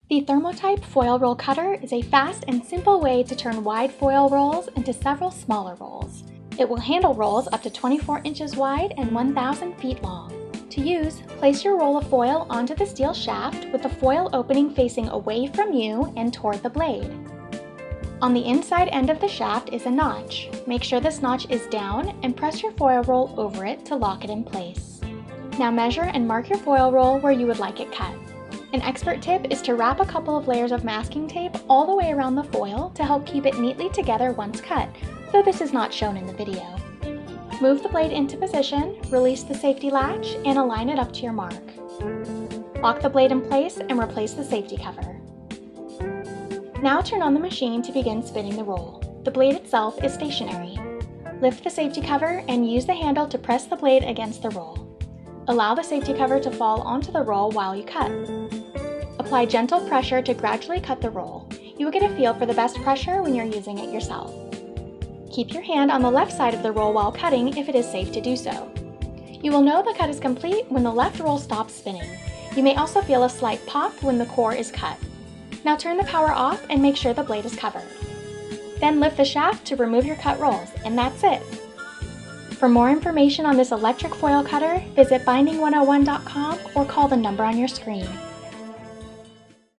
The Therm-O-Type Foil Roll Cutter is a fast and simple way to turn wide foil rolls into several smaller rolls. It will handle rolls up to 24 inches wide and 1,000 feet long. To use, place your roll of foil onto the steel shaft with the foil opening facing away from you and toward the blade. On the inside end of the shaft is a notch. Make sure this notch is down and press your foil roll over it to lock it in place. Now measure and mark your foil roll where you would like it cut. An expert tip is to wrap a couple of layers of masking tape all the way around the foil to help keep it neatly together once cut, though this is not shown in the video. Move the blade into position, release the safety latch, and align it up to your mark. Lock the blade in place and replace the safety cover. Now turn on the machine to begin spinning the roll. The blade itself is stationary. Lift the safety cover and use the handle to press the blade against the roll. Allow the safety cover to fall onto the roll while you cut. Apply gentle pressure to gradually cut the roll. You will get a feel for the best pressure when you're using it yourself. Keep your hand on the left side of the roll while cutting if it is safe to do so. You will know the cut is complete when the left roll stops spinning. You may also feel a slight pop when the core is cut. Now turn the power off and make sure the blade is covered. Then lift the shaft to remove your cut rolls, and that's it. For more information on this electric foil cutter, visit binding101.com or call the number on your screen.